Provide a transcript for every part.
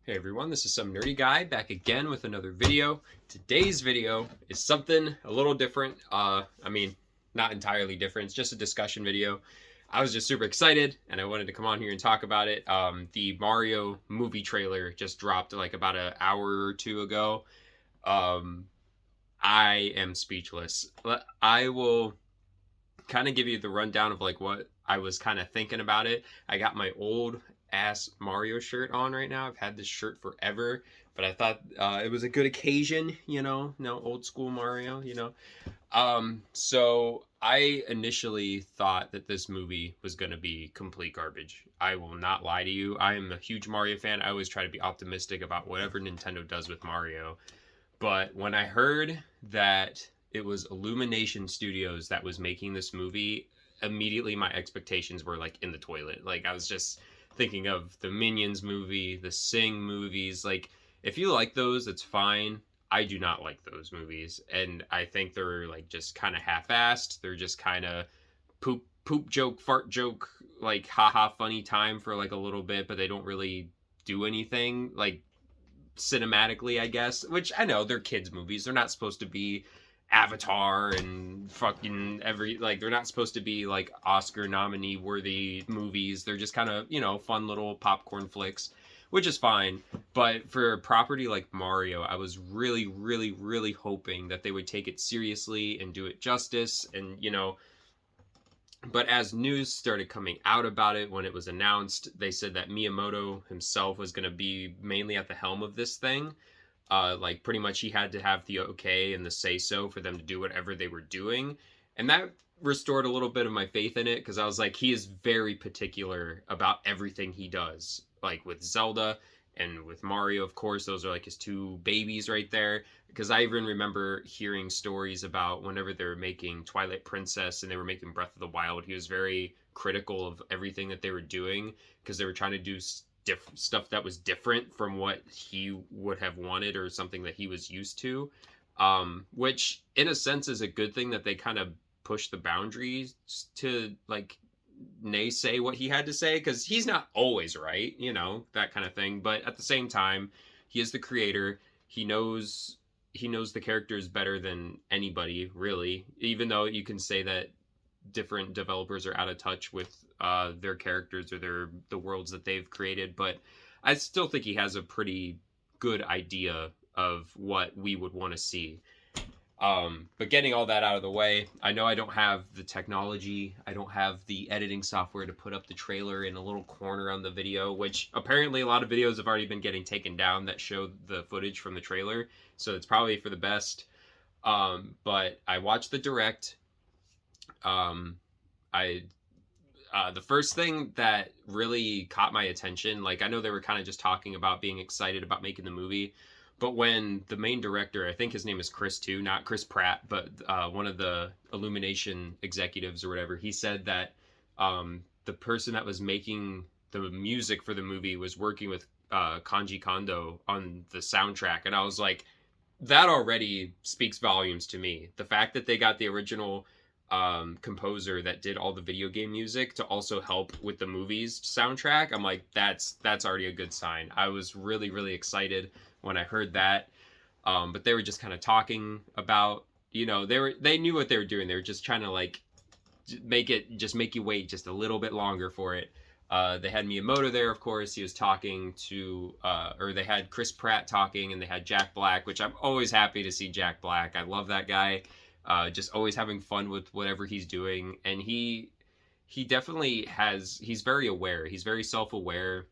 Hey everyone, this is some nerdy guy back again with another video. Today's video is something a little different. Not entirely different. It's just a discussion video. I was just super excited and I wanted to come on here and talk about it. The Mario movie trailer just dropped like about an hour or two ago. Um, I am speechless. I will kind of give you the rundown of like what I was kind of thinking about it. I got my old ass Mario shirt on right now. I've had this shirt forever, but I thought it was a good occasion, no old school Mario, So I initially thought that this movie was going to be complete garbage. I will not lie to you. I am a huge Mario fan. I always try to be optimistic about whatever Nintendo does with Mario. But when I heard that it was Illumination Studios that was making this movie, immediately my expectations were like in the toilet. Like I was just thinking of the Minions movie, the Sing movies. Like if you like those, it's fine. I do not like those movies, and I think they're like just kind of half-assed. They're just kind of poop joke, fart joke, like haha funny time for like a little bit, but they don't really do anything like cinematically, I guess. Which I know they're kids movies. They're not supposed to be Avatar and fucking they're not supposed to be like Oscar nominee worthy movies. They're just kind of, fun little popcorn flicks, which is fine. But for a property like Mario, I was really, really, really hoping that they would take it seriously and do it justice. And, but as news started coming out about it when it was announced, they said that Miyamoto himself was going to be mainly at the helm of this thing. Like pretty much he had to have the okay and the say so for them to do whatever they were doing. And that restored a little bit of my faith in it, because I was like, he is very particular about everything he does. Like with Zelda and with Mario, of course, those are like his two babies right there. Because I even remember hearing stories about whenever they were making Twilight Princess and they were making Breath of the Wild, he was very critical of everything that they were doing because they were trying to do stuff that was different from what he would have wanted or something that he was used to, which in a sense is a good thing, that they kind of push the boundaries to like naysay what he had to say, because he's not always right, that kind of thing. But at the same time, he is the creator. He knows the characters better than anybody, really, even though you can say that different developers are out of touch with their characters or the worlds that they've created. But I still think he has a pretty good idea of what we would want to see. But getting all that out of the way, I know I don't have the technology. I don't have the editing software to put up the trailer in a little corner on the video, which apparently a lot of videos have already been getting taken down that show the footage from the trailer. So it's probably for the best. But I watched the direct. The first thing that really caught my attention, like I know they were kind of just talking about being excited about making the movie, but when the main director, I think his name is Chris too, not Chris Pratt, but one of the Illumination executives or whatever, he said that the person that was making the music for the movie was working with Kanji Kondo on the soundtrack, and I was like, that already speaks volumes to me. The fact that they got the original composer that did all the video game music to also help with the movie's soundtrack, I'm like, that's already a good sign. I was really, really excited when I heard that. But they were just kind of talking about, they knew what they were doing. They were just trying to like make you wait just a little bit longer for it. They had Miyamoto there, of course. He was talking to, or they had Chris Pratt talking, and they had Jack Black, which I'm always happy to see Jack Black. I love that guy. Just always having fun with whatever he's doing. And he definitely he's very aware. He's very self-aware,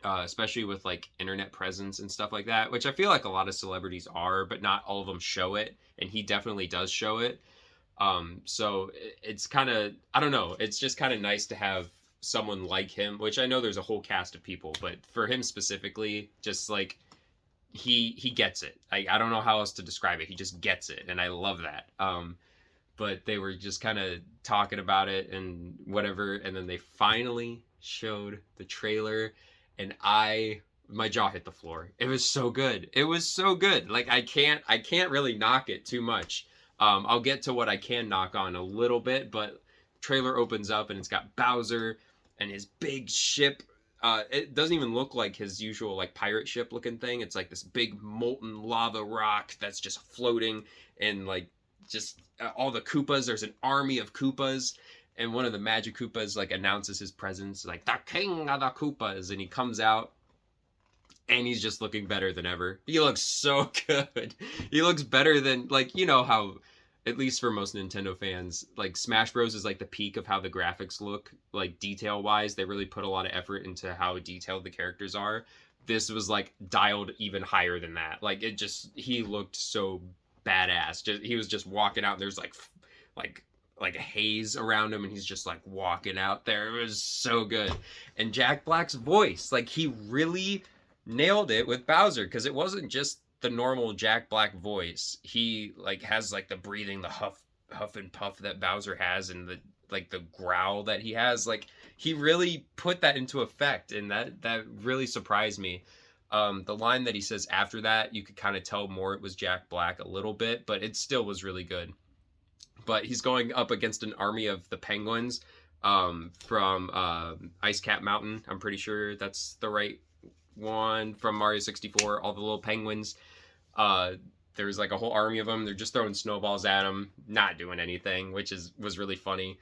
especially with like internet presence and stuff like that, which I feel like a lot of celebrities are, but not all of them show it. And he definitely does show it. So it's kind of, I don't know. It's just kind of nice to have someone like him, which I know there's a whole cast of people, but for him specifically, just like, he gets it. I don't know how else to describe it. He just gets it, and I love that. But they were just kind of talking about it and whatever, and then they finally showed the trailer, and my jaw hit the floor. It was so good. It was so good. Like I can't really knock it too much. I'll get to what I can knock on a little bit, but trailer opens up and it's got Bowser and his big ship It doesn't even look like his usual like pirate ship looking thing. It's like this big molten lava rock that's just floating, and like just all the Koopas. There's an army of Koopas, and one of the Magic Koopas like announces his presence, like the king of the Koopas, and he comes out, and he's just looking better than ever. He looks so good. He looks better than, like, you know how, at least for most Nintendo fans, like Smash Bros is like the peak of how the graphics look, like detail wise. They really put a lot of effort into how detailed the characters are. This was like dialed even higher than that. Like it just, he looked so badass. Just, he was just walking out. And there's like like a haze around him, and he's just like walking out there. It was so good. And Jack Black's voice, like he really nailed it with Bowser, because it wasn't just the normal Jack Black voice. He like has like the breathing, the huff and puff that Bowser has, and the like the growl that he has. Like he really put that into effect, and that really surprised me. The line that he says after that, you could kind of tell more it was Jack Black a little bit, but it still was really good. But he's going up against an army of the penguins from Ice Cap Mountain. I'm pretty sure that's the right one, from Mario 64. All the little penguins. There's like a whole army of them. They're just throwing snowballs at him, not doing anything, which was really funny.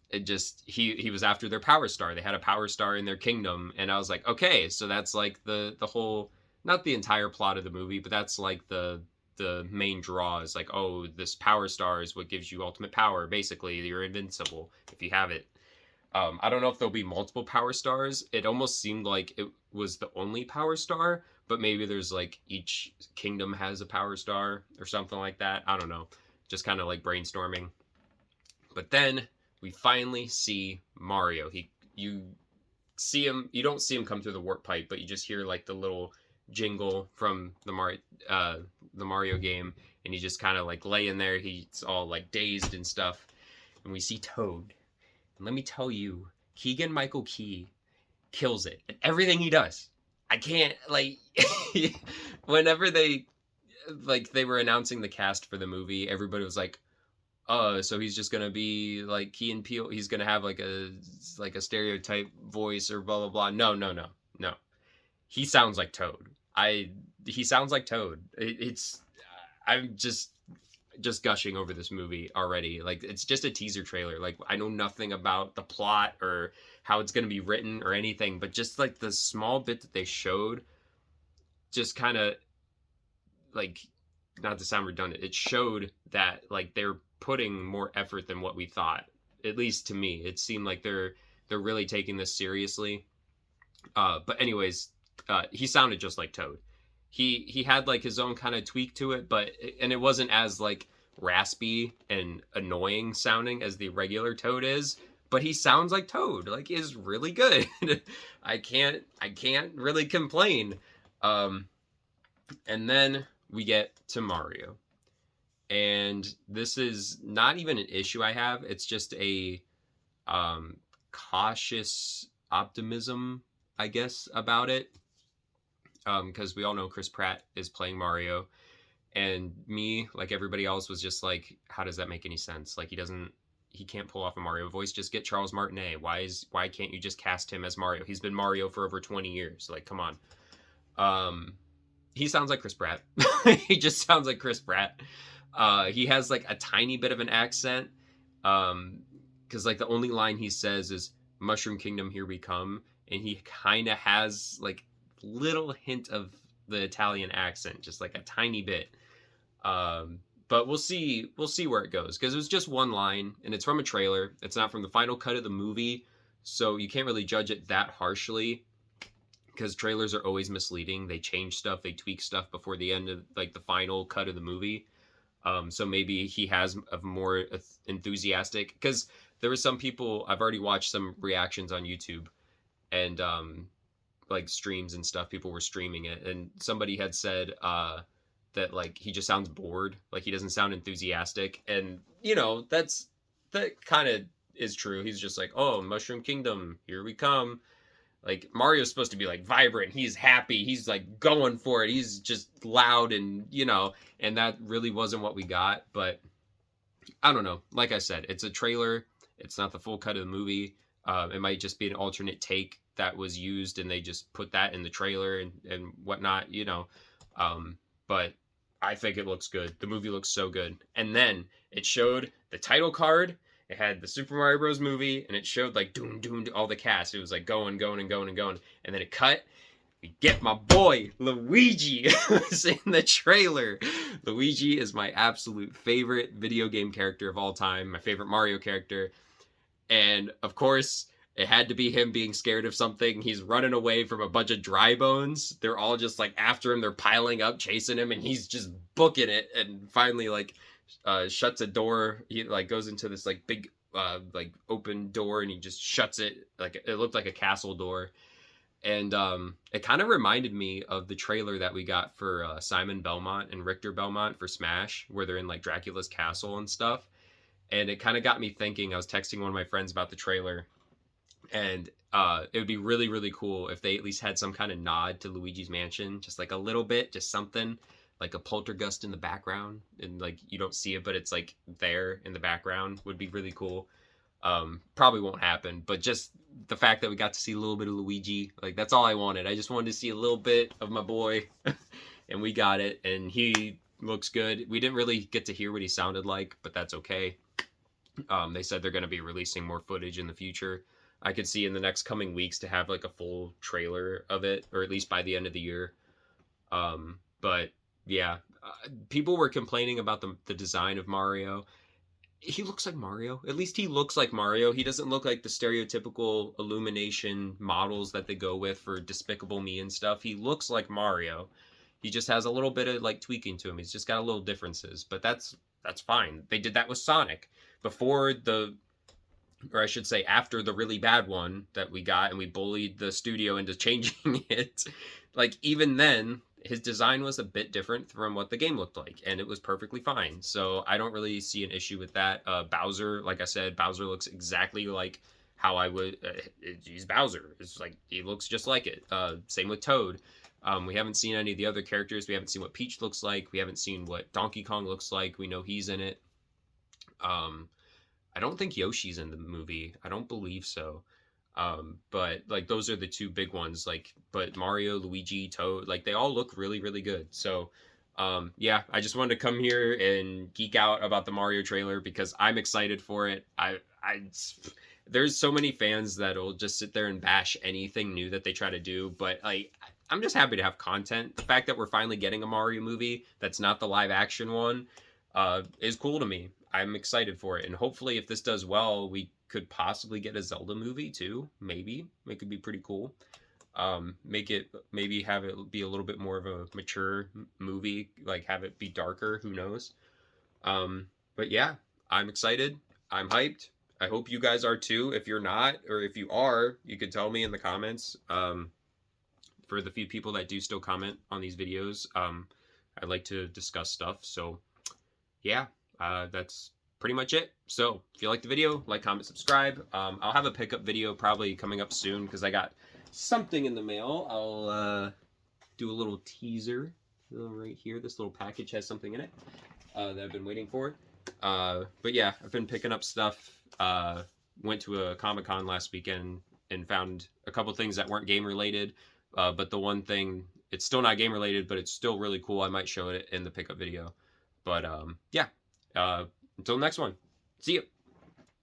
It just he was after their power star. They had a power star in their kingdom, and I was like, okay, so that's like the whole, not the entire plot of the movie, but that's like the main draw is like, oh, this power star is what gives you ultimate power. Basically, you're invincible if you have it. I don't know if there'll be multiple power stars. It almost seemed like it was the only power star, but maybe there's like each kingdom has a power star or something like that. I don't know. Just kind of like brainstorming. But then we finally see Mario. You see him. You don't see him come through the warp pipe, but you just hear like the little jingle from the Mario game, and he just kind of like laying there. He's all like dazed and stuff, and we see Toad. And let me tell you, Keegan Michael Key kills it at everything he does. I can't, like, whenever they were announcing the cast for the movie, everybody was like, so he's just gonna be like Key and Peele. He's gonna have like a stereotype voice or blah blah blah. No. He sounds like Toad. He sounds like Toad. I'm just gushing over this movie already. Like, it's just a teaser trailer. Like, I know nothing about the plot or how it's going to be written or anything, but just like the small bit that they showed, just kind of like, not to sound redundant, it showed that like they're putting more effort than what we thought. At least to me, it seemed like they're really taking this seriously. But anyways, he sounded just like Toad. He had like his own kind of tweak to it, and it wasn't as like raspy and annoying sounding as the regular Toad is, but he sounds like Toad. Like, is really good. I can't really complain. And then we get to Mario. And this is not even an issue I have. It's just a cautious optimism, I guess, about it. Because we all know Chris Pratt is playing Mario, and me, like everybody else, was just like, how does that make any sense? Like, he can't pull off a Mario voice. Just get Charles Martinet. Why can't you just cast him as Mario? He's been Mario for over 20 years. Like, come on. He sounds like Chris Pratt. He just sounds like Chris Pratt. He has like a tiny bit of an accent. Because like the only line he says is "Mushroom Kingdom, here we come," and he kind of has like little hint of the Italian accent, just like a tiny bit. But we'll see where it goes, because it was just one line, and it's from a trailer. It's not from the final cut of the movie, so you can't really judge it that harshly, because trailers are always misleading. They change stuff, they tweak stuff before the end of like the final cut of the movie. So maybe he has a more enthusiastic, because there were some people, I've already watched some reactions on YouTube, and like streams and stuff, people were streaming it, and somebody had said that like he just sounds bored, like he doesn't sound enthusiastic. And you know, that kind of is true. He's just like, oh, Mushroom Kingdom, here we come. Like, Mario's supposed to be like vibrant, he's happy, he's like going for it, he's just loud, and you know, and that really wasn't what we got. But I don't know, like I said, it's a trailer, it's not the full cut of the movie. It might just be an alternate take that was used, and they just put that in the trailer and whatnot, you know. But I think it looks good. The movie looks so good. And then it showed the title card. It had the Super Mario Bros. Movie, and it showed like doom doom all the cast. It was like going, going, and going and going, and then it cut. We get my boy Luigi was in the trailer. Luigi is my absolute favorite video game character of all time. My favorite Mario character. And of course, it had to be him being scared of something. He's running away from a bunch of dry bones. They're all just like after him. They're piling up, chasing him, and he's just booking it. And finally, like, shuts a door. He like goes into this like big, like open door, and he just shuts it. Like it looked like a castle door. And it kind of reminded me of the trailer that we got for Simon Belmont and Richter Belmont for Smash, where they're in like Dracula's castle and stuff. And it kind of got me thinking. I was texting one of my friends about the trailer, and it would be really, really cool if they at least had some kind of nod to Luigi's Mansion, just like a little bit, just something like a poltergeist in the background, and like you don't see it, but it's like there in the background would be really cool. Probably won't happen, but just the fact that we got to see a little bit of Luigi, like that's all I wanted. I just wanted to see a little bit of my boy, and we got it, and he looks good. We didn't really get to hear what he sounded like, but that's okay. They said they're going to be releasing more footage in the future. I could see in the next coming weeks to have like a full trailer of it, or at least by the end of the year. But yeah, people were complaining about the design of Mario. He looks like Mario. At least he looks like Mario. He doesn't look like the stereotypical Illumination models that they go with for Despicable Me and stuff. He looks like Mario. He just has a little bit of like tweaking to him. He's just got a little differences, but that's fine. They did that with Sonic before or I should say after the really bad one that we got, and we bullied the studio into changing it. Like even then, his design was a bit different from what the game looked like, and it was perfectly fine. So I don't really see an issue with that. Bowser, like I said, Bowser looks exactly like how I would. He's Bowser. It's like he looks just like it. Same with Toad. We haven't seen any of the other characters. We haven't seen what Peach looks like. We haven't seen what Donkey Kong looks like. We know he's in it. I don't think Yoshi's in the movie. I don't believe so. But like those are the two big ones. Like, but Mario, Luigi, Toad, like they all look really, really good. So, yeah, I just wanted to come here and geek out about the Mario trailer because I'm excited for it. There's so many fans that'll just sit there and bash anything new that they try to do, but like I'm just happy to have content. The fact that we're finally getting a Mario movie that's not the live action one is cool to me. I'm excited for it, and hopefully if this does well, we could possibly get a Zelda movie too. Maybe it could be pretty cool. Maybe have it be a little bit more of a mature movie, like have it be darker. Who knows? But yeah, I'm excited. I'm hyped. I hope you guys are too. If you're not, or if you are, you could tell me in the comments. For the few people that do still comment on these videos, I like to discuss stuff. So yeah. That's pretty much it. So if you like the video, like, comment, subscribe. I'll have a pickup video probably coming up soon because I got something in the mail. I'll do a little teaser right here. This little package has something in it that I've been waiting for. But yeah, I've been picking up stuff. Went to a Comic-Con last weekend and found a couple things that weren't game related. But the one thing, it's still not game related, but it's still really cool. I might show it in the pickup video. But yeah. Until next one. See you.